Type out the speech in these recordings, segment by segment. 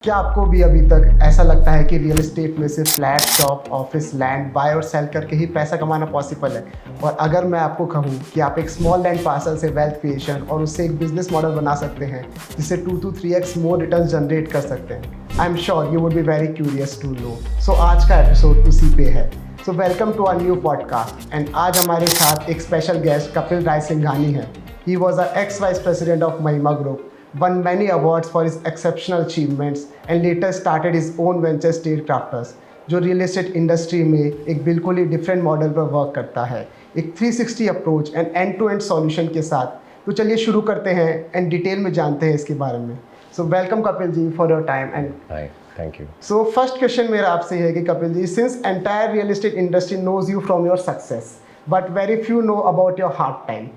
क्या आपको भी अभी तक ऐसा लगता है कि रियल एस्टेट में सिर्फ flat, shop, office, land buy और सेल करके ही पैसा कमाना पॉसिबल है? और अगर मैं आपको कहूँ कि आप एक स्मॉल लैंड पार्सल से वेल्थ क्रिएशन और उससे एक बिजनेस मॉडल बना सकते हैं जिससे 2 to 3x more return generate कर सकते हैं, I am sure you would be very curious to know. So आज का एपिसोड उसी पे है। So welcome to our new podcast and आज हमारे साथ एक स्पेशल गेस्ट कपिल राय सिंघानी है। He was a ex vice president of Mahima group, won many awards for his exceptional achievements and later started his own venture Statecrafters, जो real estate industry में एक बिल्कुल ही डिफरेंट मॉडल पर वर्क करता है, एक 360 approach end end to end solution के साथ। तो चलिए शुरू करते हैं एंड डिटेल में जानते हैं इसके बारे में। So welcome Kapil ji for your time and hi, thank you. So first question मेरा आपसे है कि Kapil ji, since entire real estate industry knows you from your success but very few know about your hard time.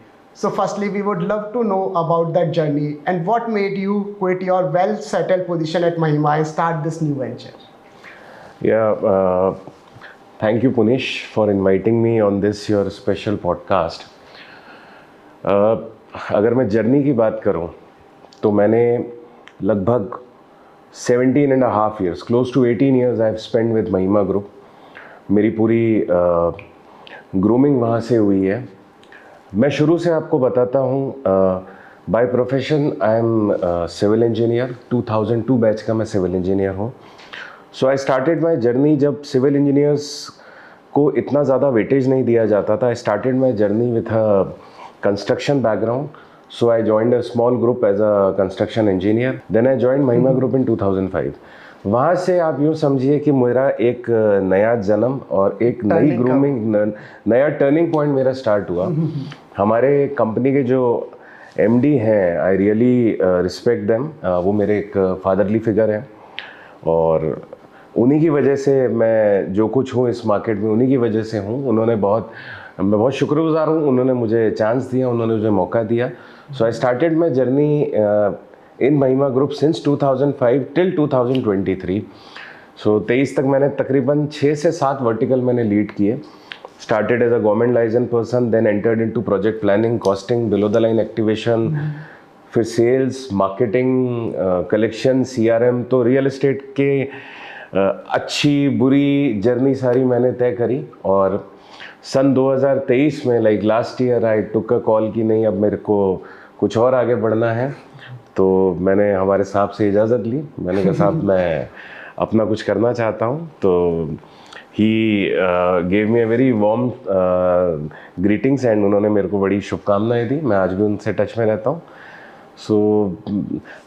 So firstly, we would love to know about that journey and what made you quit your well-settled position at Mahima and start this new venture. Yeah, thank you Punish for inviting me on this your special podcast. अगर मैं journey की बात करूं तो मैंने लगभग 17.5 years, close to 18 years I have spent with Mahima Group. मेरी पूरी ग्रूमिंग वहाँ से हुई है। मैं शुरू से आपको बताता हूँ, by profession I am civil engineer, 2002 batch का मैं सिविल इंजीनियर हूँ। So I started my journey जब सिविल इंजीनियर्स को इतना ज़्यादा वेटेज नहीं दिया जाता था। I started my journey with a construction background, so I joined a small group as a construction engineer. Then I joined Mahima group in 2005। वहाँ से आप यूँ समझिए कि मेरा एक नया जन्म और एक नई ग्रूमिंग, नया टर्निंग पॉइंट मेरा स्टार्ट हुआ। हमारे कंपनी के जो एमडी हैं, आई रियली रिस्पेक्ट देम। वो मेरे एक फादरली फिगर हैं और उन्हीं की वजह से मैं जो कुछ हूँ इस मार्केट में, उन्हीं की वजह से हूँ। मैं बहुत शुक्रगुजार हूँ। उन्होंने मुझे चांस दिया, उन्होंने मुझे मौका दिया। सो I started my journey in महिमा ग्रुप सिंस 2005 टिल 2023। सो 23 तक मैंने तकरीबन 6 से 7 वर्टिकल मैंने लीड किए। Started as a government license person, then entered into project planning, costing, below the line activation, फिर सेल्स, मार्केटिंग, कलेक्शन, CRM। तो रियल एस्टेट के अच्छी बुरी जर्नी सारी मैंने तय करी और सन 2023 में like last year I took a call कि नहीं, अब मेरे को कुछ और आगे बढ़ना है। तो मैंने हमारे साहब से इजाज़त ली। मैंने कहा साहब मैं अपना कुछ करना चाहता हूँ। तो he gave me a very warm greetings and उन्होंने मेरे को बड़ी शुभकामनाएं दी। मैं आज भी उनसे टच में रहता हूँ। So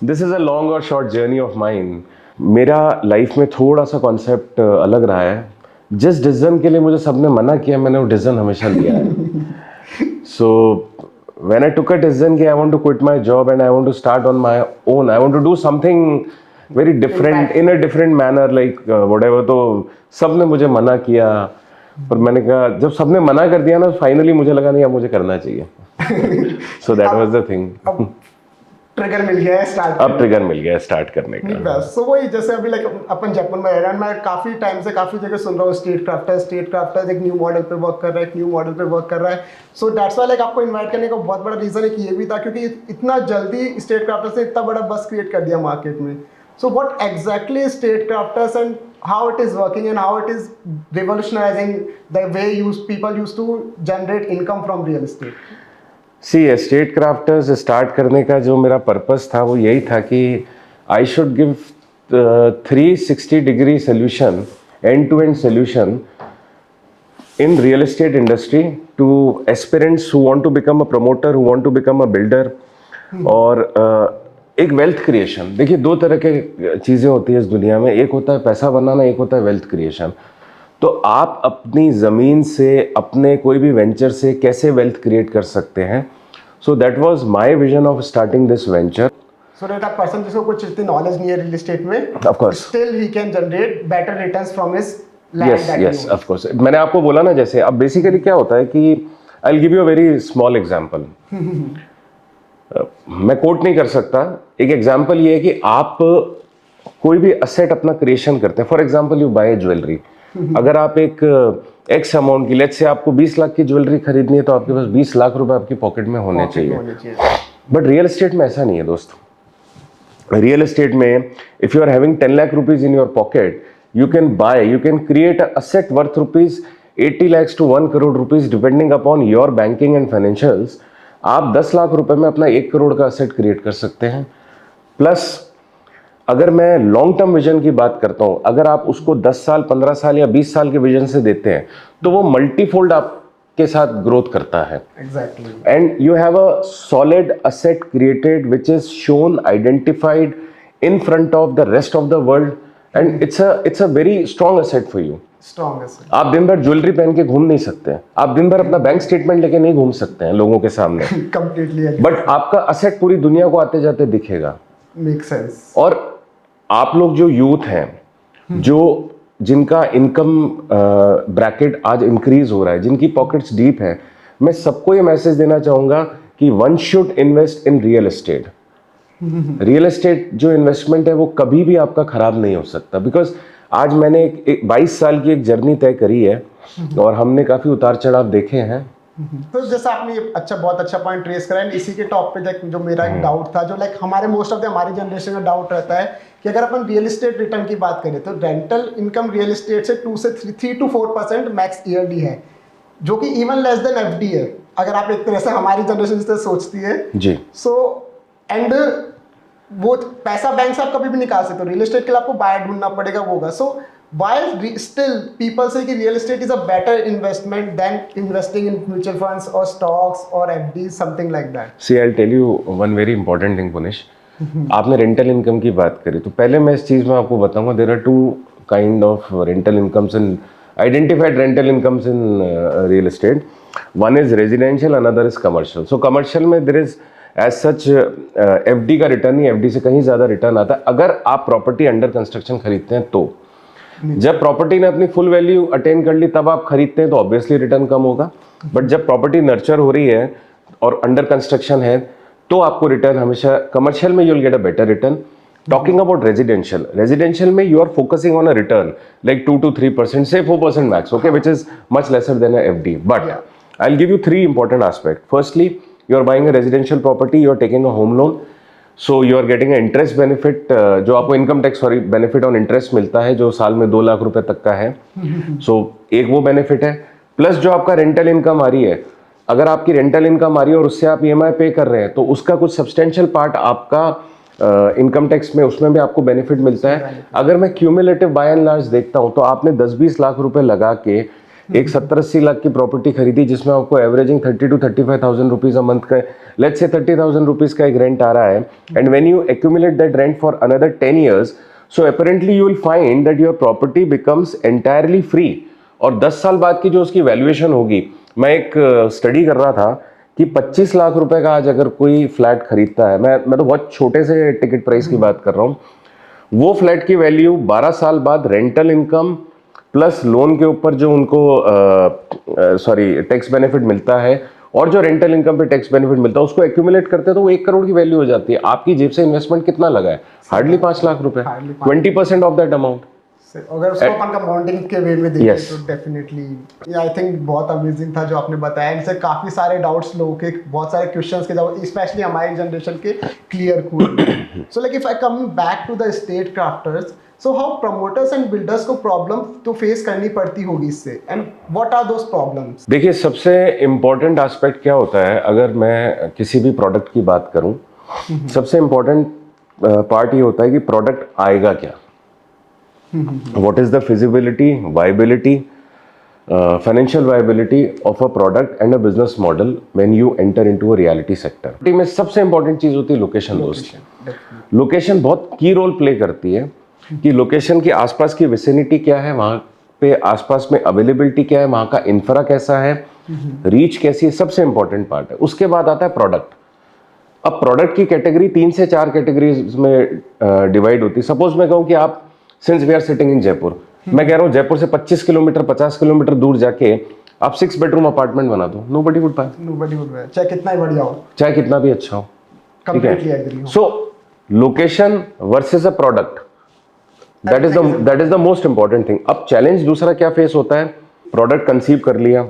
this is a long और शॉर्ट जर्नी ऑफ माइन। मेरा लाइफ में थोड़ा सा कॉन्सेप्ट अलग रहा है। जिस डिसीजन के लिए मुझे सबने मना किया, मैंने वो डिसीजन हमेशा लिया है। सो when I took a decision कि I want to quit my job and I want to start on my own, I want to do something very different in a different manner, like whatever। तो सबने मुझे मना किया, पर मैंने कहा जब सबने मना कर दिया ना, फाइनली मुझे लगा नहीं अब मुझे करना चाहिए। So that was the thing। Trigger मिल गया है स्टार्ट, अब ट्रिगर मिल गया है स्टार्ट करने का। बस सो वही, जैसे अभी लाइक अपन जयपुर में रह रहे हैं, मैं काफ़ी टाइम से काफ़ी जगह सुन रहा हूँ स्टेट क्राफ्टर्स एक न्यू मॉडल पे वर्क कर रहा है, एक न्यू मॉडल पे वर्क कर रहा है। सो दैट्स वाई लाइक आपको इन्वाइट करने का बहुत बड़ा रीज़न है कि ये भी था क्योंकि इतना जल्दी स्टेट क्राफ्टर्स ने इतना बड़ा बस क्रिएट कर दिया मार्केट में। So what exactly state crafters and how it is working and how it is revolutionizing the way people used to generate income from real estate? सी एस्टेट क्राफ्टर्स स्टार्ट करने का जो मेरा पर्पस था वो यही था कि I should give 360 degree solution, end to end solution in real estate industry to aspirants who want to become a promoter, who want to become a builder. और एक वेल्थ क्रिएशन। देखिए दो तरह के चीज़ें होती है इस दुनिया में, एक होता है पैसा बनाना, एक होता है वेल्थ क्रिएशन। तो आप अपनी ज़मीन से, अपने कोई भी वेंचर से कैसे वेल्थ क्रिएट कर सकते हैं। सो that was my vision of starting this venture. So that a person जिसको कुछ इतनी नॉलेज नहीं है रियल एस्टेट में, of course still he can generate better returns from his land. Yes of course. मैंने आपको बोला ना, जैसे अब बेसिकली क्या होता है कि I will give you a very small example. मैं कोट नहीं कर सकता। एक एग्जांपल ये है कि आप कोई भी असेट अपना क्रिएशन करते हैं। For example you buy jewellery. अगर आप एक एक्स अमाउंट की, लेट्स से आपको 20 लाख की ज्वेलरी खरीदनी है, तो आपके पास 20 लाख रुपए आपकी पॉकेट में होने चाहिए। बट रियल एस्टेट में ऐसा नहीं है दोस्तों। रियल एस्टेट में if you are having 10 lakh rupees in your pocket, you can create a asset worth rupees 80 lakhs to 1 crore rupees depending upon your banking and financials. आप 10 लाख रुपए में अपना 1 करोड़ का असेट क्रिएट कर सकते हैं। प्लस अगर मैं लॉन्ग टर्म विजन की बात करता हूं, अगर आप उसको 10 साल 15 साल या 20 साल के विजन से देते हैं तो वो मल्टीफोल्ड आपके साथ ग्रोथ करता है। Exactly. And you have a solid asset created which is shown identified in front of the rest of the world and it's a very strong asset for you. Strong. आप दिन भर jewellery पहन के घूम नहीं सकते हैं, आप दिन भर अपना बैंक स्टेटमेंट लेके नहीं घूम सकते हैं लोगों के सामने। कंप्लीटली। बट आपका असेट पूरी दुनिया को आते जाते दिखेगा। Make sense. और आप लोग जो यूथ हैं, जिनका इनकम ब्रैकेट आज इंक्रीज हो रहा है, जिनकी पॉकेट्स डीप है, मैं सबको ये मैसेज देना चाहूंगा कि one should invest in real estate. Real estate जो इन्वेस्टमेंट है वो कभी भी आपका खराब नहीं हो सकता। बिकॉज आज मैंने एक 22 साल की एक जर्नी तय करी है और हमने काफी उतार चढ़ाव देखे हैं। तो जैसा आपने ये बहुत अच्छा पॉइंट ट्रेस करा है। इसी के टॉप पे जो मेरा एक डाउट था, जो हमारे मोस्ट ऑफ द हमारी जनरेशन का डाउट रहता है कि अगर अपन रियल एस्टेट रिटर्न की बात करें तो रेंटल इनकम रियल एस्टेट से 2 से 3 to 4% मैक्स ईयरली है, जो कि इवन लेस देन एफडी है, अगर आप एक तरह से हमारी जनरेशन से सोचती है जी। सो एंड वो पैसा बैंक से आप कभी भी निकाल सकते हो, रियल एस्टेट के लिए आपको बायर ढूंढना पड़ेगा, वो होगा। सो why still people say कि real estate is a better investment than investing in mutual funds or stocks or FDs, something like that? See, I'll tell you one very important thing, Punish. आपने rental income की बात करी तो पहले मैं इस चीज़ में आपको बताऊंगा, there are 2 kind of rental incomes and identified rental incomes in real estate. One is residential, another is commercial. So commercial में there is as such FD का रिटर्न ही FD से कहीं ज़्यादा रिटर्न आता है अगर आप प्रॉपर्टी अंडर कंस्ट्रक्शन खरीदते हैं तो। जब प्रॉपर्टी ने अपनी फुल वैल्यू अटेन कर ली तब आप खरीदते हैं तो ऑब्वियसली रिटर्न कम होगा। बट जब प्रॉपर्टी नर्चर हो रही है और अंडर कंस्ट्रक्शन है तो आपको रिटर्न हमेशा कमर्शियल में you will get a better return. Talking about residential में you are focusing on a return like 2 to 3%, say 4% max, okay, which is much lesser than a FD. But I'll give you 3 important aspects. Firstly, you are buying a residential property, you are taking a home loan. So you are getting interest benefit, जो आपको income tax benefit on interest मिलता है जो साल में 2 लाख रुपए तक का है। सो एक वो बेनिफिट है। प्लस जो आपका रेंटल इनकम आ रही है, अगर आपकी रेंटल इनकम आ रही है और उससे आप EMI पे कर रहे हैं तो उसका कुछ सब्सटेंशियल पार्ट आपका इनकम टैक्स में, उसमें भी आपको बेनिफिट मिलता है। अगर मैं क्यूमुलेटिव बाय एंड लार्ज देखता हूँ तो आपने 10-20 लाख रुपए लगा के एक 70-80 लाख की प्रॉपर्टी खरीदी जिसमें आपको averaging 30 to 35,000 rupees a month का, लेट्स से 30,000 रुपीज का एक रेंट आ रहा है, and when you accumulate that rent for another 10 years, so apparently you will find that your property becomes entirely free. और 10 साल बाद की जो उसकी वैल्यूएशन होगी, मैं एक स्टडी कर रहा था कि 25 लाख रुपए का आज अगर कोई फ्लैट खरीदता है, मैं तो बहुत छोटे से टिकट प्राइस की बात कर रहा हूँ, वो फ्लैट की वैल्यू 12 साल बाद रेंटल इनकम प्लस लोन के ऊपर जो उनको टैक्स बेनिफिट मिलता है और जो रेंटल इनकम पे टैक्स बेनिफिट मिलता है उसको एक्यूमुलेट करते हैं तो वो 1 करोड़ की वैल्यू हो जाती है। आपकी जेब से इन्वेस्टमेंट कितना लगा है? हार्डली 5 लाख रुपए, 20% ऑफ दैट अमाउंट। अगर उसको अपन कंपाउंडिंग के वे में देखें तो डेफिनेटली आई थिंक बहुत अमेजिंग था जो आपने बताया। इनसे काफी सारे डाउट्स लोगों के, बहुत सारे क्वेश्चंस के जवाब स्पेशली हमारी जनरेशन के क्लियर हुए। So like if I come back to the estate crafters, so how promoters and builders को प्रॉब्लम तो फेस करनी पड़ती होगी इससे, and what are those problems? देखिए, सबसे इम्पोर्टेंट एस्पेक्ट क्या होता है अगर मैं किसी भी प्रोडक्ट की बात करूं, सबसे इम्पोर्टेंट पार्ट ये होता है कि प्रोडक्ट आएगा क्या, what is the feasibility, viability, financial viability of a product and a business model when you enter into a reality sector। में सबसे इंपॉर्टेंट चीज होती है लोकेशन। दोस्त, लोकेशन बहुत की रोल प्ले करती है कि लोकेशन के आसपास की विसिनिटी क्या है, वहाँ पे आसपास में अवेलेबिलिटी क्या है, वहाँ का इंफ्रा कैसा है, रीच कैसी है, सबसे इंपॉर्टेंट पार्ट है। उसके बाद आता है प्रोडक्ट। अब प्रोडक्ट की कैटेगरी 3 से 4 कैटेगरीज में डिवाइड होती है। सपोज मैं कहूँ कि आप, since we are sitting in Jaipur, मैं कह रहा हूँ जयपुर से 25 किलोमीटर 50 किलोमीटर दूर जाके आप 6 बेडरूम अपार्टमेंट बना दो, नोबडी वुड बाय, चाहे कितना ही बढ़िया हो, चाहे कितना भी अच्छा हो, ठीक है। सो location versus a product, that is the most important thing. अब चैलेंज दूसरा क्या फेस होता है, प्रोडक्ट कंसीव कर लिया,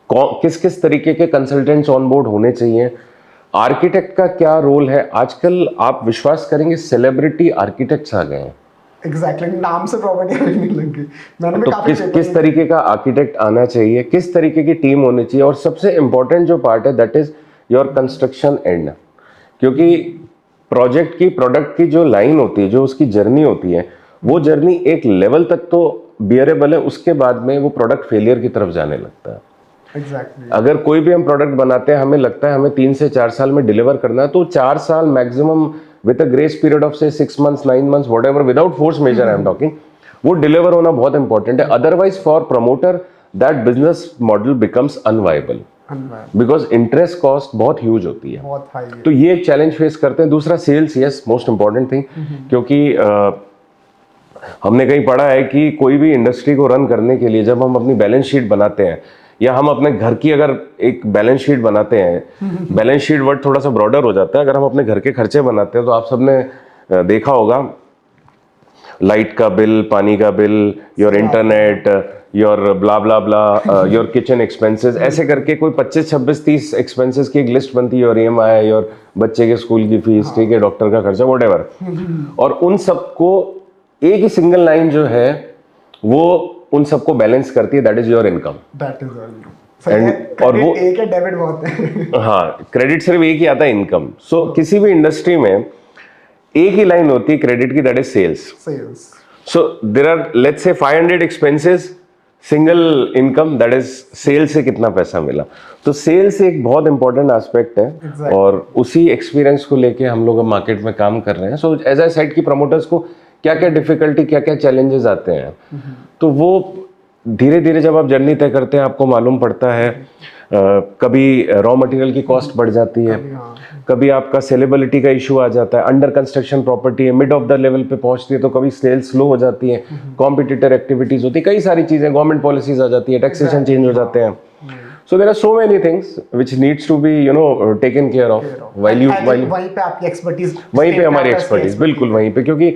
किस किस तरीके के कंसल्टेंट्स ऑन बोर्ड होने चाहिए, आर्किटेक्ट का क्या रोल है आजकल, आप विश्वास करेंगे सेलिब्रिटी आर्किटेक्ट्स आ गए हैं। एग्जैक्टली नाम से प्रॉपर्टी मिलने लग गई। मैंने भी तो काफी किस तरीके का आर्किटेक्ट आना चाहिए, किस तरीके की टीम होनी चाहिए, और सबसे इंपॉर्टेंट जो पार्ट है that is your construction and. क्योंकि प्रोजेक्ट की प्रोडक्ट की जो लाइन होती है, जो उसकी जर्नी होती है, वो जर्नी एक लेवल तक तो बियरेबल है, उसके बाद में वो प्रोडक्ट फेलियर की तरफ जाने लगता है। एग्जैक्टली अगर कोई भी हम प्रोडक्ट बनाते हैं, हमें लगता है हमें 3 से 4 साल में डिलीवर करना है, तो 4 साल maximum with a grace period of say 6 months 9 months whatever, without force majeure I am talking, वो डिलीवर होना बहुत इंपॉर्टेंट है। Otherwise for promoter that business model becomes unviable, because interest cost बहुत huge होती है। बहुत high है। तो ये एक चैलेंज फेस करते हैं। दूसरा sales, yes, most important thing, क्योंकि हमने कहीं पढ़ा है कि कोई भी इंडस्ट्री को रन करने के लिए जब हम अपनी बैलेंस शीट बनाते हैं, या हम अपने घर की अगर एक बैलेंस शीट बनाते हैं, बैलेंस शीट वर्ड थोड़ा सा ब्रॉडर हो जाता है, अगर हम अपने घर के खर्चे बनाते हैं तो आप सबने देखा होगा, लाइट का बिल, पानी का bill, your internet, your blah blah blah, your kitchen expenses, ऐसे करके कोई 25 26 30 एक्सपेंसेस की एक लिस्ट बनती है, योर ईएमआई, योर बच्चे के स्कूल की फीस, ठीक है, डॉक्टर का खर्चा, व्हाटएवर, और उन सबको एक ही सिंगल लाइन जो है वो उन सबको बैलेंस करती है, that is your income. That is और वो एक है, डेबिट बहुत है। हाँ, क्रेडिट सिर्फ एक ही आता है, इनकम। सो किसी भी इंडस्ट्री में एक ही लाइन होती है क्रेडिट की, that is sales. Sales. So there are let's say 500 expenses, single income, that is sale say कितना पैसा मिला। तो सेल्स एक बहुत इंपॉर्टेंट एस्पेक्ट है। Exactly. और उसी एक्सपीरियंस को लेके हम लोग अब मार्केट में काम कर रहे हैं। सो एज आई सेड कि प्रमोटर्स को क्या क्या डिफिकल्टी, क्या क्या चैलेंजेस आते हैं, तो वो धीरे धीरे जब आप जर्नी तय करते हैं आपको मालूम पड़ता है। कभी रॉ मटेरियल की कॉस्ट बढ़ जाती है, कभी आपका सेलेबिलिटी का इशू आ जाता है, अंडर कंस्ट्रक्शन प्रॉपर्टी है, मिड ऑफ द लेवल पे पहुंचती है तो कभी सेल्स स्लो हो जाती है, कॉम्पिटिटर एक्टिविटीज होती है, कई सारी चीजें, गवर्नमेंट पॉलिसीज आ जाती है, टैक्सेशन चेंज हो जाते हैं। So there are so many things which needs to be taken care of while वहीं पे आपकी एक्सपर्टीज, वहीं पे हमारी एक्सपर्टीज, बिल्कुल वहीं पे, क्योंकि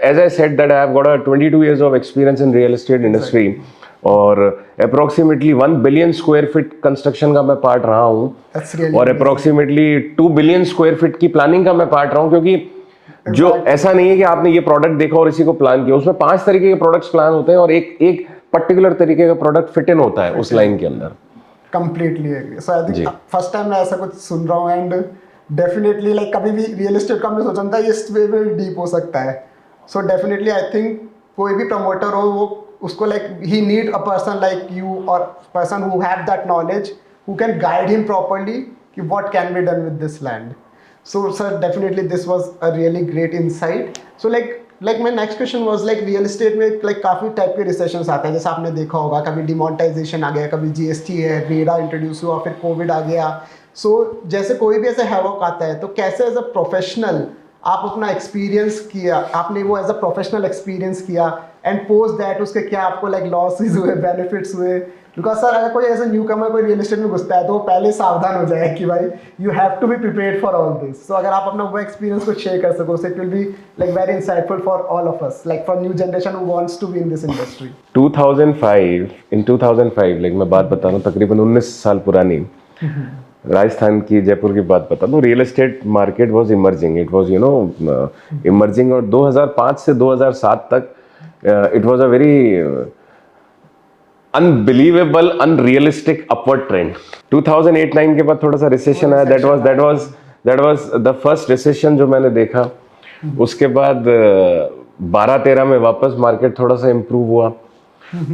as I said that I have got a 22 years of experience in real estate industry, और approximately 1 billion square feet construction का मैं पार्ट रहा हूँ, और अप्रोक्सीमेटली 2 billion square feet की प्लानिंग का मैं पार्ट रहा हूँ। क्योंकि जो ऐसा नहीं है कि आपने ये प्रोडक्ट देखा और इसी को प्लान किया, उसमें 5 तरीके के प्रोडक्ट्स प्लान होते हैं और एक पर्टिकुलर तरीके का प्रोडक्ट फिट इन होता है उस लाइन के अंदर। Completely agree. So I think first time मैं ऐसा कुछ सुन रहा हूँ, एंड डेफिनेटली लाइक कभी भी रियल एस्टेट का हमने सोचा था इस वे में डीप हो सकता है। सो डेफिनेटली आई थिंक कोई भी प्रमोटर हो, वो उसको like he need a person like you, और person who have that knowledge, who can guide him properly कि what can be done with this land. So sir definitely this was a really great insight. So like my next question was like real estate में like काफ़ी type के recessions आते हैं, जैसे आपने देखा होगा, कभी डिमोनेटाइजेशन आ गया, कभी जीएसटी है, रेरा इंट्रोड्यूस हुआ, फिर कोविड आ गया। सो जैसे कोई भी ऐसे हैवॉक आता है, तो कैसे एज अ प्रोफेशनल आप अपना एक्सपीरियंस किया, आपने वो एज अ प्रोफेशनल एक्सपीरियंस किया, एंड पोस्ट दैट उसके क्या आपको लाइक लॉसेज हुए, बेनिफिट्स हुए? बिकॉज सर अगर कोई ऐसा न्यू कमर कोई रियल एस्टेट में घुसता है तो वो पहले सावधान हो जाए कि भाई you have to be prepared for all this. So अगर आप अपना वो एक्सपीरियंस को शेयर कर सको, it will be like very insightful for all of us, like for new generation who wants to be in this industry. 2005 like मैं बात बता रहा हूँ, तकरीबन 19 साल पुरानी, राजस्थान की, जयपुर की बात बता दूँ, real estate market was emerging, it was emerging, और 2005 से 2007 तक it was a very unbelievable, unrealistic upward trend. 2008-9 के बाद थोड़ा सा रिसेशन आया, that was the first recession जो मैंने देखा। उसके बाद 12-13 में वापस मार्केट थोड़ा सा इम्प्रूव हुआ।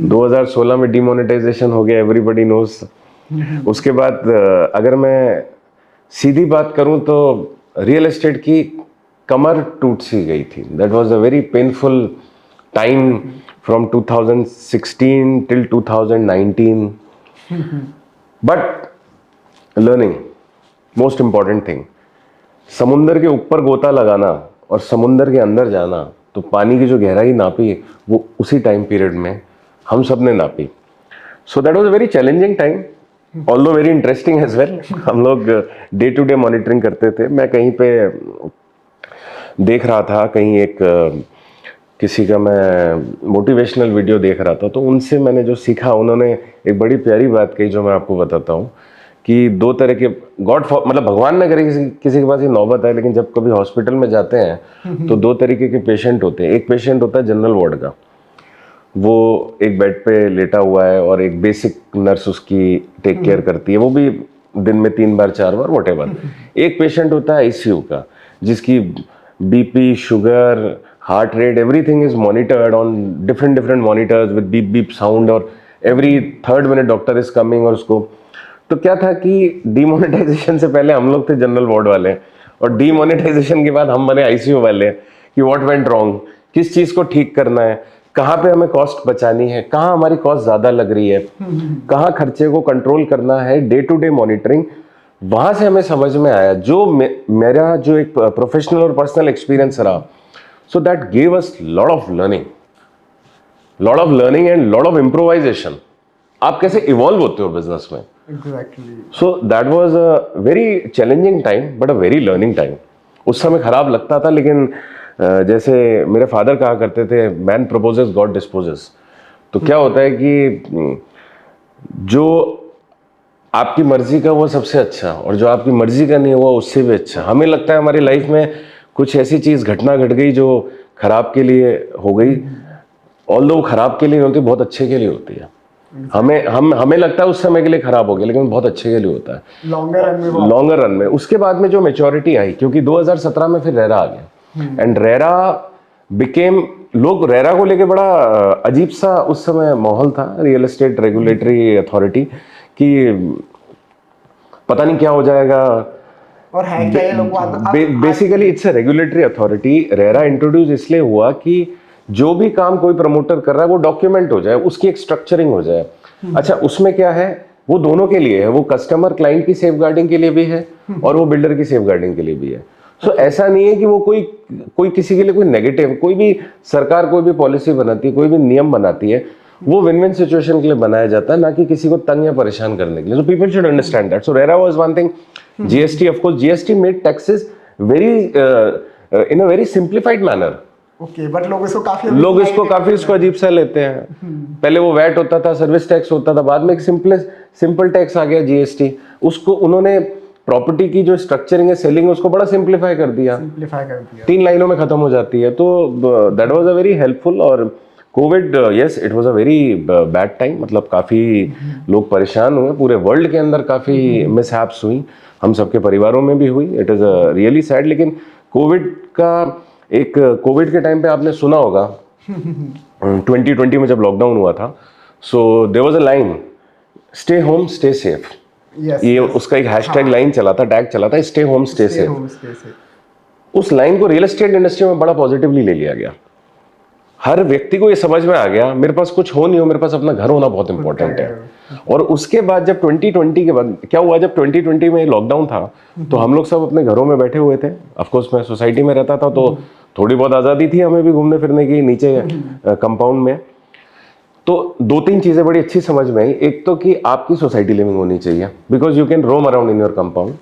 2016 में डिमोनेटाइजेशन हो गया, एवरीबॉडी नोज। उसके बाद अगर मैं सीधी बात करूं तो रियल एस्टेट की कमर टूट सी गई थी। That was a very painful time from 2016 till 2019, but learning, most important thing, समुंदर के ऊपर गोता लगाना और समुंदर के अंदर जाना, तो पानी की जो गहराई नापी वो उसी टाइम पीरियड में हम सब ने नापी। So that was a very challenging time, although very interesting as well. हम लोग डे टू डे मॉनिटरिंग करते थे। मैं कहीं पे देख रहा था, कहीं एक किसी का मैं मोटिवेशनल वीडियो देख रहा था, तो उनसे मैंने जो सीखा, उन्होंने एक बड़ी प्यारी बात कही जो मैं आपको बताता हूँ कि दो तरह के मतलब भगवान न करे किसी के पास ये नौबत है, लेकिन जब कभी हॉस्पिटल में जाते हैं तो दो तरीके के पेशेंट होते हैं। एक पेशेंट होता है जनरल वार्ड का, वो एक बेड पे लेटा हुआ है और एक बेसिक नर्स उसकी टेक केयर करती है, वो भी दिन में 3 बार 4 बार व्हाटएवर। एक पेशेंट होता है आईसीयू का, जिसकी BP, sugar, heart rate, everything is monitored on different monitors with beep beep sound, और every 3rd minute doctor is coming. और उसको तो क्या था कि डीमोनेटाइजेशन से पहले हम लोग थे जनरल वार्ड वाले, और डीमोनेटाइजेशन के बाद हम बने आईसीयू वाले, कि व्हाट वेंट रॉन्ग, किस चीज़ को ठीक करना है, कहाँ पे हमें कॉस्ट बचानी है, कहाँ हमारी कॉस्ट ज़्यादा लग रही है, कहाँ खर्चे को कंट्रोल करना है, डे टू डे मॉनिटरिंग। वहाँ से हमें समझ में आया, जो मेरा जो एक प्रोफेशनल और पर्सनल एक्सपीरियंस रहा, so that gave us lot of learning and lot of improvisation. आप कैसे इवॉल्व होते हो बिजनेस में। Exactly. So that was a very challenging time but a very learning time. उस समय खराब लगता था, लेकिन जैसे मेरे फादर कहा करते थे, मैन प्रपोजेस गॉड डिस्पोजेस। तो क्या होता है कि जो आपकी मर्जी का वो सबसे अच्छा, और जो आपकी मर्जी का नहीं हुआ उससे भी अच्छा। हमें लगता है हमारी लाइफ में कुछ ऐसी चीज घटना घट गई जो खराब के लिए हो गई, ऑल्दो खराब के लिए होती, बहुत अच्छे के लिए होती है। हमें लगता है उस समय के लिए खराब हो गया, लेकिन बहुत अच्छे के लिए होता है लॉन्गर रन में। उसके बाद में जो मैच्योरिटी आई, क्योंकि 2017 में फिर रेरा आ गया, एंड रेरा बिकेम, लोग रेरा को लेके बड़ा अजीब सा उस समय माहौल था, रियल एस्टेट रेगुलेटरी अथॉरिटी, कि पता नहीं क्या हो जाएगा। और है क्या ये लोग? Basically it's a regulatory authority. RERA introduce इसलिए हुआ कि जो भी काम कोई प्रमोटर कर रहा है वो डॉक्यूमेंट हो जाए, उसकी एक स्ट्रक्चरिंग हो जाए। अच्छा, उसमें क्या है, वो दोनों के लिए है, वो कस्टमर क्लाइंट की सेफगार्डिंग के लिए भी है और वो बिल्डर की सेफगार्डिंग के लिए भी है। सो ऐसा नहीं है कि वो कोई किसी के लिए कोई नेगेटिव, कोई भी सरकार कोई भी पॉलिसी बनाती है, कोई भी नियम बनाती है, वो विन विन सिचुएशन के लिए बनाया जाता है, ना कि किसी को तंग या परेशान करने के लिए। So people should understand that. So RERA was one thing. GST, of course GST made taxes very in a very simplified manner. Okay, but लोग इसको काफी इसको अजीब सा लेते हैं। पहले वो वैट होता था, सर्विस टैक्स होता था, बाद में एक सिंपल टैक्स आ गया जीएसटी। उसको उन्होंने प्रॉपर्टी की जो स्ट्रक्चरिंग है, सेलिंग है, उसको बड़ा सिंप्लीफाई कर दिया। 3 लाइनों में खत्म हो जाती है। तो that was a very helpful. और Covid, yes it was a very bad time, मतलब काफी लोग परेशान हुए, पूरे वर्ल्ड के अंदर काफी मिसहैप्स हुई, हम सबके परिवारों में भी हुई। It is really sad. लेकिन कोविड के टाइम पे आपने सुना होगा 2020 में जब लॉकडाउन हुआ था, so there was a line, stay home stay safe. ये उसका एक हैशटैग लाइन चला था, टैग चला था, स्टे होम स्टे सेफ। उस लाइन को रियल एस्टेट इंडस्ट्री में बड़ा पॉजिटिवली ले लिया गया। हर व्यक्ति को ये समझ में आ गया, मेरे पास कुछ हो नहीं हो, मेरे पास अपना घर होना बहुत इंपॉर्टेंट है। और उसके बाद जब 2020 के बाद क्या हुआ, जब 2020 में लॉकडाउन था, तो हम लोग सब अपने घरों में बैठे हुए थे। ऑफ कोर्स मैं सोसाइटी में रहता था, तो थोड़ी बहुत आज़ादी थी हमें भी घूमने फिरने की नीचे कंपाउंड में। तो 2-3 चीज़ें बड़ी अच्छी समझ में आई। एक तो कि आपकी सोसाइटी लिविंग होनी चाहिए, because you can roam around in your compound.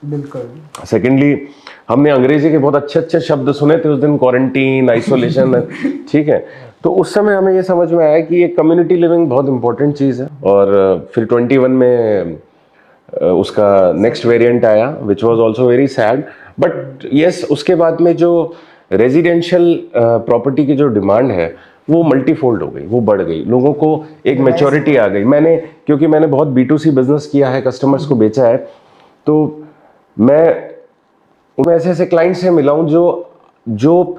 बिल्कुल। सेकेंडली, हमने अंग्रेजी के बहुत अच्छे शब्द सुने थे उस दिन, क्वारंटीन, आइसोलेशन, ठीक है। तो उस समय हमें ये समझ में आया कि ये कम्युनिटी लिविंग बहुत इंपॉर्टेंट चीज़ है। और फिर 21 में उसका नेक्स्ट वेरिएंट आया, which was also very sad. But yes, उसके बाद में जो रेजिडेंशियल प्रॉपर्टी की जो डिमांड है वो मल्टीफोल्ड हो गई, वो बढ़ गई, लोगों को एक मैच्योरिटी आ गई। क्योंकि मैंने बहुत B2C बिजनेस किया है, कस्टमर्स को बेचा है, तो मैं ऐसे क्लाइंट से मिला हूं जो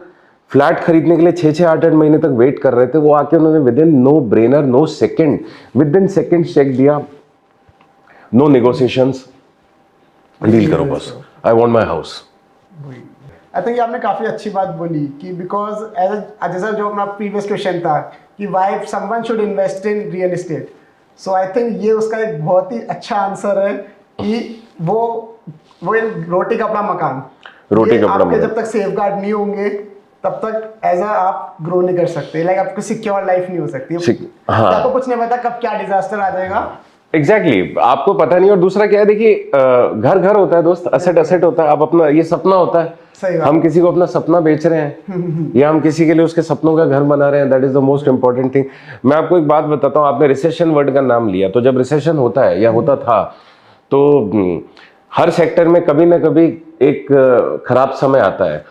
फ्लैट खरीदने के लिए 6-8 महीने तक वेट कर रहे थे। वो आके उन्होंने within no brainer, no second, within second cheque दिया, नो नेगोशिएशंस, डील करो बस, I want my house. I think आपने काफ़ी अच्छी बात बोली कि बिकॉज जैसा जो अपना प्रीवियस क्वेश्चन था कि why someone should invest in real estate, so I think ये उसका एक बहुत ही अच्छा आंसर है कि वो रोटी कपड़ा मकान, जब तक सेफ गार्ड नहीं होंगे तब तक एज आप ग्रो नहीं कर सकते, लाइक आपको सिक्योर लाइफ नहीं हो सकती। हाँ। आपको कुछ नहीं पता कब क्या डिजास्टर आ जाएगा। एग्जैक्टली, आपको पता नहीं। और दूसरा क्या है, देखिए घर होता है दोस्त, असेट होता है। आप अपना ये सपना होता है, हम किसी को अपना सपना बेच रहे हैं या हम किसी के लिए उसके सपनों का घर बना रहे हैं, that is the most important thing. मैं आपको एक बात बताता हूँ, आपने रिसेशन वर्ड का नाम लिया, तो जब रिसेशन होता है या होता था, तो हर सेक्टर में कभी ना कभी एक खराब समय आता है,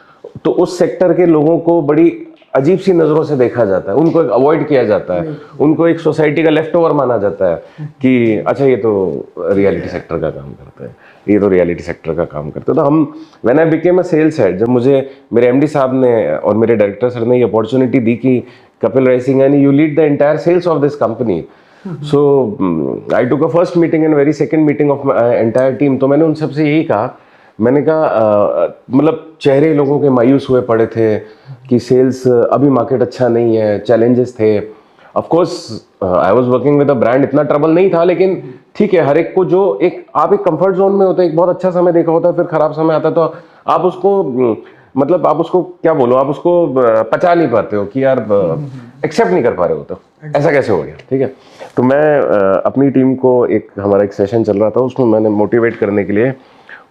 तो उस सेक्टर के लोगों को बड़ी अजीब सी नज़रों से देखा जाता है, उनको अवॉइड किया जाता है, उनको एक सोसाइटी का लेफ्ट ओवर माना जाता है कि अच्छा ये तो रियलिटी सेक्टर का काम करता है, ये तो रियलिटी सेक्टर का काम करता है। तो हम when I became a sales head, जब मुझे मेरे एमडी साहब ने और मेरे डायरेक्टर सर ने ये अपॉर्चुनिटी दी कि Kapil Rai Singhani you lead the entire sales of this company, so I took a first meeting and very second meeting of entire team. तो मैंने उन सबसे यही कहा, मैंने कहा मतलब चेहरे लोगों के मायूस हुए पड़े थे कि सेल्स अभी मार्केट अच्छा नहीं है, चैलेंजेस थे। Of course I was working with a brand, इतना ट्रबल नहीं था, लेकिन ठीक है, हर एक को जो आप एक कंफर्ट जोन में होते हैं, एक बहुत अच्छा समय देखा होता है, फिर खराब समय आता है, तो आप उसको मतलब आप उसको क्या बोलो, आप उसको पचा नहीं पाते हो कि यार एक्सेप्ट नहीं कर पा रहे हो, तो ऐसा कैसे हो गया। ठीक है, तो मैं अपनी टीम को हमारा एक सेशन चल रहा था, उसमें मैंने मोटिवेट करने के लिए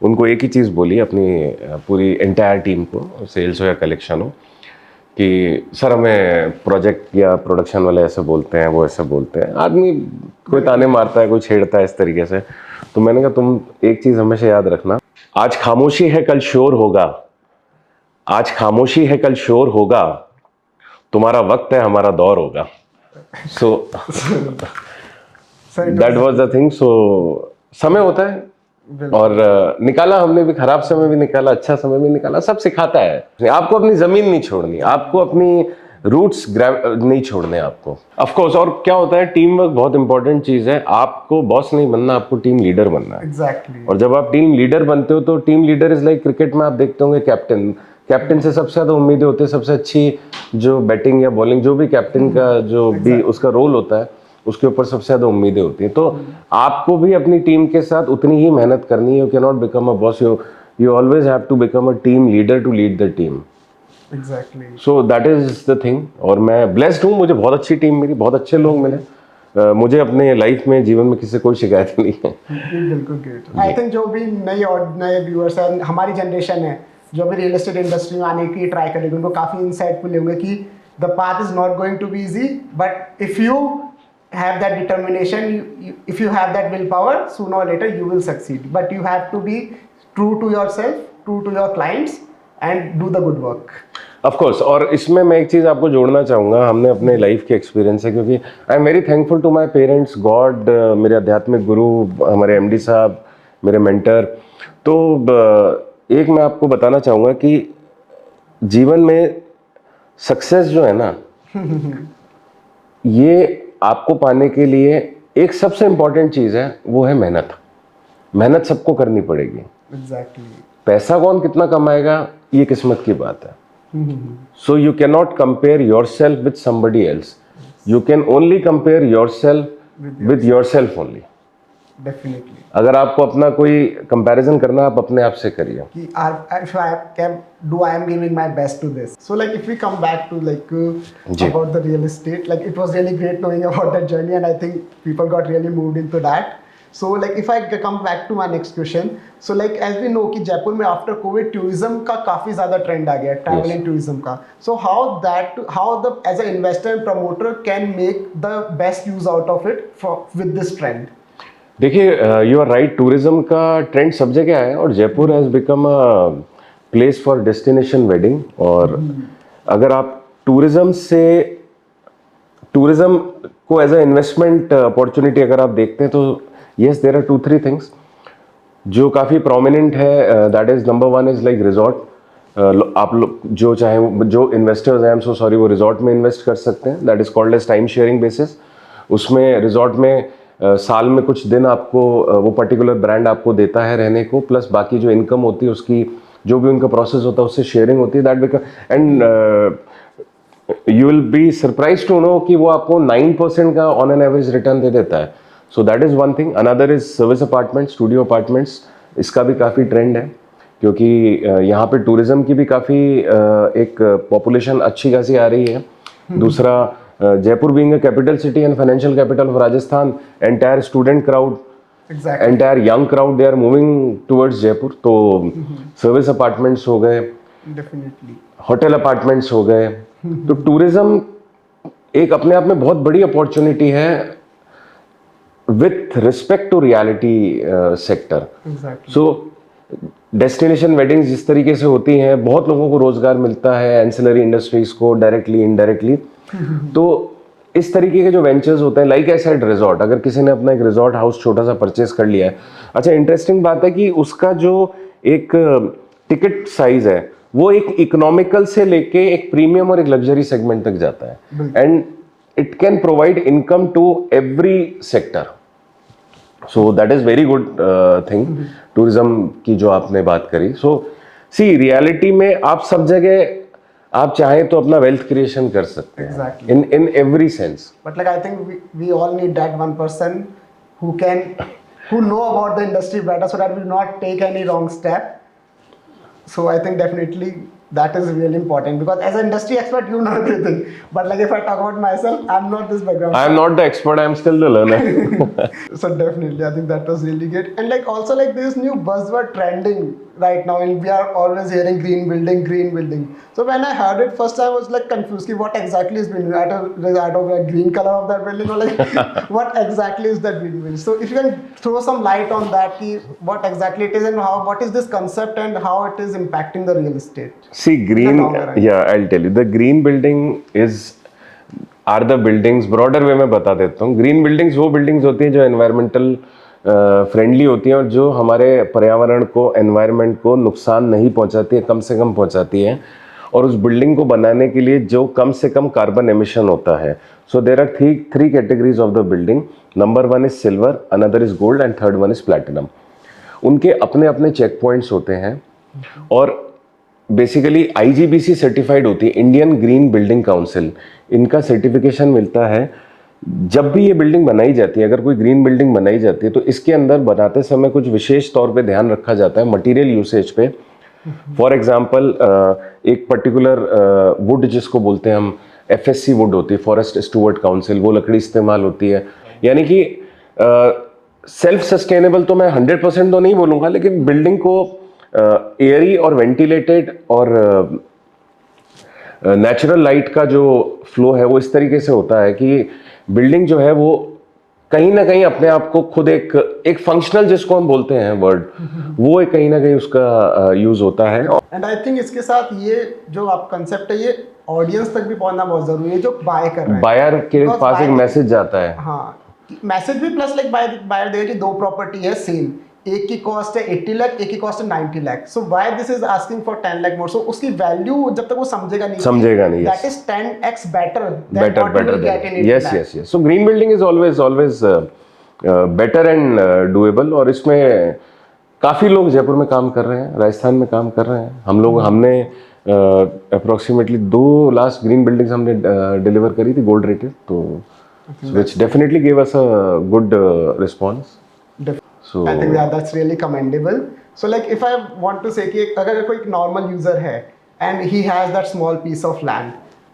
उनको एक ही चीज़ बोली, अपनी पूरी एंटायर टीम को, सेल्स हो या कलेक्शन हो, कि सर हमें प्रोजेक्ट या प्रोडक्शन वाले ऐसे बोलते हैं, वो ऐसे बोलते हैं, आदमी कोई ताने मारता है, कोई छेड़ता है इस तरीके से। तो मैंने कहा तुम एक चीज़ हमेशा याद रखना, आज खामोशी है कल शोर होगा, आज खामोशी है कल शोर होगा, तुम्हारा वक्त है हमारा दौर होगा। So that was the thing. So समय होता है, और निकाला हमने भी, खराब समय भी निकाला, अच्छा समय भी निकाला, सब सिखाता है। आपको अपनी जमीन नहीं छोड़नी, आपको अपनी रूट्स नहीं छोड़ने आपको, ऑफ कोर्स। और क्या होता है, टीम वर्क बहुत इंपॉर्टेंट चीज है। आपको बॉस नहीं बनना, आपको टीम लीडर बनना है। एग्जैक्टली। और जब आप टीम लीडर बनते हो, तो team leader is like cricket में आप देखते होंगे कैप्टन, कैप्टन से सबसे ज्यादा उम्मीदें होती है, सबसे अच्छी जो बैटिंग या बॉलिंग, जो भी कैप्टन का जो भी उसका रोल होता है, उसके ऊपर सबसे ज्यादा उम्मीदें होती हैं। तो आपको भी अपनी टीम के साथ उतनी ही मेहनत करनी है। You can not become a boss, you always have to become a team leader to lead the team. Exactly. So that is the thing. और मैं ब्लेस्ड हूँ, मुझे बहुत अच्छी टीम मिली, बहुत अच्छे लोग मिले। मुझे अपने लाइफ में, जीवन में किसी से कोई शिकायत नहीं है। बिल्कुल ग्रेट। आई थिंक जो भी नए और नए व्यूअर्स हैं, हमारी जनरेशन है जो भी रियल एस्टेट इंडस्ट्री में आने की ट्राई करेंगे, उनको काफ़ी इंसाइटफुल होंगे कि the path is not going to be easy, but if you have that determination, if you have that willpower, sooner or later you will succeed, but you have to be true to yourself, true to your clients, and do the good work. Of course. और इसमें मैं एक चीज़ आपको जोड़ना चाहूँगा, हमने अपने life के एक्सपीरियंस है, क्योंकि I am very thankful to my parents, God, मेरे आध्यात्मिक गुरु, हमारे एमडी साहब, मेरे मेंटर। तो एक मैं आपको बताना चाहूँगा कि जीवन में सक्सेस जो है ना, ये आपको पाने के लिए एक सबसे इम्पॉर्टेंट चीज़ है, वो है मेहनत। मेहनत सबको करनी पड़ेगी। एग्जैक्टली। पैसा कौन कितना कमाएगा, ये किस्मत की बात है। So you can not compare your self with somebody else, you can only compare your self with your self only. Definitely. अगर आपको अपना कोई कंपैरिजन करना, आप अपने आप से करिए कि if I am giving my best to this. So like if we come back to like about the real estate, like it was really great knowing about that journey, and I think people got really moved into that. So like if I come back to my next question, so like as we know कि जयपुर में after COVID tourism का काफी ज़्यादा trend आ गया, travel and tourism का. So how the as an investor and promoter can make the best use out of it with this trend? देखिए, you are right, tourism का trend सब जगह है, और Jaipur has become a place for destination wedding. और अगर आप tourism को एज अ इन्वेस्टमेंट अपॉर्चुनिटी अगर आप देखते हैं, तो येस देयर आर 2-3 थिंग्स जो काफ़ी प्रोमिनेंट है। That is number 1 is like resort. आप लोग जो चाहें, जो इन्वेस्टर्स हैं, आई एम सो सॉरी, वो रिजॉर्ट में इन्वेस्ट कर सकते हैं। That is called as time sharing basis. उसमें रिजॉर्ट में साल में कुछ दिन आपको वो पर्टिकुलर ब्रांड आपको देता है रहने को, प्लस बाकी जो इनकम होती है उसकी, जो भी उनका प्रोसेस होता है उससे शेयरिंग होती है। That become, and you will be surprise to know कि वो आपको 9% का ऑन एन एवरेज रिटर्न दे देता है। So that is one thing. Another is service apartments, studio apartments. इसका भी काफ़ी ट्रेंड है, क्योंकि यहाँ पे टूरिज्म की भी काफ़ी एक पॉपुलेशन अच्छी खासी आ रही है। दूसरा, Jaipur being a capital city and financial capital of Rajasthan, entire student crowd, entire young crowd, they are moving towards Jaipur. तो सर्विस अपार्टमेंट्स हो गए, डेफिनेटली होटल अपार्टमेंट्स हो गए। तो टूरिज्म एक अपने आप में बहुत बड़ी अपॉर्चुनिटी है with respect to reality sector. Exactly. So destination weddings जिस तरीके से होती हैं, बहुत लोगों को रोजगार मिलता है, एंसिलरी इंडस्ट्रीज को डायरेक्टली इनडायरेक्टली। तो इस तरीके के जो वेंचर्स होते हैं, लाइक आई सेड रिजॉर्ट, अगर किसी ने अपना एक रिजॉर्ट हाउस छोटा सा परचेज कर लिया है, अच्छा इंटरेस्टिंग बात है कि उसका जो एक टिकट साइज है वो एक इकोनॉमिकल से लेके एक प्रीमियम और एक लग्जरी सेगमेंट तक जाता है, and it can provide income to every sector. So that is very good thing. Tourism की जो आपने बात करी, सो सी रियलिटी में आप सब जगह आप चाहें तो अपना वेल्थ क्रिएशन कर सकते हैं। Exactly. In every sense. But like I think we all need that one person who know about the industry better so that we do not take any wrong step. So I think definitely that is really important, because as an industry expert you know everything, but like if I talk about myself, I'm not this background. I am not the expert, I am still the learner. So definitely I think that was really good. And like also like this new buzzword trending right now, and we are always hearing green building. So when I heard it first, I was like confused ki what exactly is green. I don't know green color of that building, or like what exactly is that green building. So if you can throw some light on that, ki what exactly it is, and what is this concept and how it is impacting the real estate. See, green, longer run. yeah, I'll tell you. The green building are the buildings, broader way में बता देता हूँ। Green buildings वो buildings होती हैं जो environmental friendly होती हैं और जो हमारे पर्यावरण को, एनवायरनमेंट को नुकसान नहीं पहुंचाती है, कम से कम पहुंचाती है, और उस बिल्डिंग को बनाने के लिए जो कम से कम कार्बन एमिशन होता है। So there are three categories of the building. Number 1 is silver, another is gold, and third 1 is platinum. उनके अपने अपने चेक पॉइंट्स होते हैं, और बेसिकली IGBC सर्टिफाइड होती है, इंडियन ग्रीन बिल्डिंग काउंसिल। इनका सर्टिफिकेशन मिलता है जब भी ये बिल्डिंग बनाई जाती है। अगर कोई ग्रीन बिल्डिंग बनाई जाती है तो इसके अंदर बनाते समय कुछ विशेष तौर पे ध्यान रखा जाता है मटेरियल यूसेज पे। फॉर एग्जांपल एक पर्टिकुलर वुड जिसको बोलते हैं हम, FSC वुड होती है, फॉरेस्ट स्टूवर्ड काउंसिल, वो लकड़ी इस्तेमाल होती है। यानी कि सेल्फ सस्टेनेबल तो मैं 100% तो नहीं बोलूँगा, लेकिन बिल्डिंग को एयरी और वेंटिलेटेड और नेचुरल लाइट का जो फ्लो है वो इस तरीके से होता है कि बिल्डिंग जो है वो कहीं ना कहीं अपने आप को खुद एक फंक्शनल, जिसको हम बोलते हैं वर्ड, वो कहीं ना कहीं उसका यूज होता है। एंड आई थिंक इसके साथ ये जो आप कंसेप्ट है, ये ऑडियंस तक भी पहुंचना बहुत जरूरी है, जो बाय कर रहे हैं। बायर के पास एक मैसेज जाता है। हाँ, मैसेज भी प्लस लाइक बायर देगा कि 2 प्रॉपर्टी है सेम, एक की कॉस्ट है 80 लाख, एक की कॉस्ट है 90 lakh, so why this is asking for 10 lakh more. So उसकी वैल्यू जब तक वो समझेगा नहीं, that is 10x better than yes. So green building is always better and doable, और इसमें काफी लोग जयपुर में काम कर रहे हैं, राजस्थान में काम कर रहे हैं। हमने अप्रोक्सीमेटली 2 लास्ट ग्रीन बिल्डिंग्स हमने डिलीवर करी थी, गोल्ड रेटेड, तो which definitely gave us a good response. So I think that's really commendable. So like if I want to say कि अगर कोई normal user है and he has that small piece of land,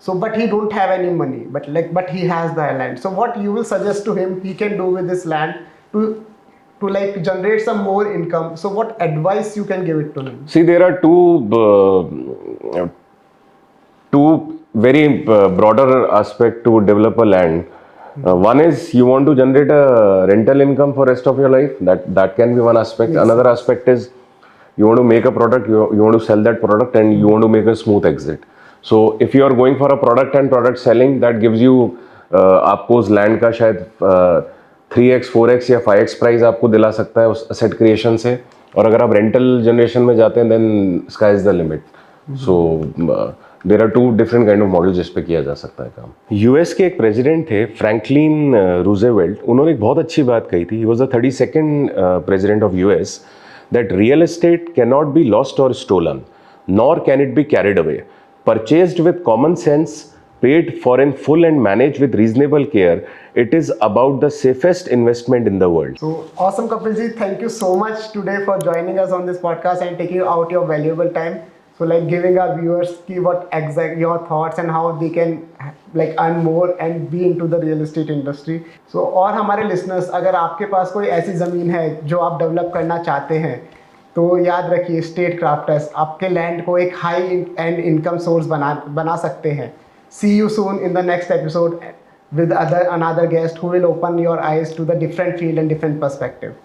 so but he don't have any money, but he has the land, so what you will suggest to him he can do with this land to like generate some more income? So what advice you can give it to him? See, there are two very broader aspect to develop a land. One is you want to generate a rental income for rest of your life. That can be one aspect. Yes. Another aspect is you want to make a product, you want to sell that product, and you want to make a smooth exit. So if you are going for a product and product selling, that gives you आपको उस land का शायद 3x 4x या 5x price आपको दिला सकता है उस एसेट क्रिएशन से। और अगर आप रेंटल जनरेशन में जाते हैं, then sky is the limit. So there are 2 different kind of model जिस पे किया जा सकता है काम। यूएस के एक प्रेसिडेंट थे, फ्रैंकलिन रूजेवेल्ट, उन्होंने एक बहुत अच्छी बात कही थी। He was the 32nd president of US, that real estate can not be lost or stolen, nor can it be carried away, purchased with common sense, paid for in full and managed with reasonable care, it is about the safest investment in the world. So awesome, Kapil ji, thank you so much today for joining us on this podcast and taking out your valuable time. So like giving our viewers what exact your thoughts and how they can like earn more and be into the real estate industry. So और हमारे listeners, अगर आपके पास कोई ऐसी ज़मीन है जो आप डेवलप करना चाहते हैं, तो याद रखिए स्टेट क्राफ्टर्स आपके लैंड को एक हाई एंड इनकम सोर्स बना सकते हैं। See you soon in the next episode with another guest who will open your eyes to the different field and different perspective.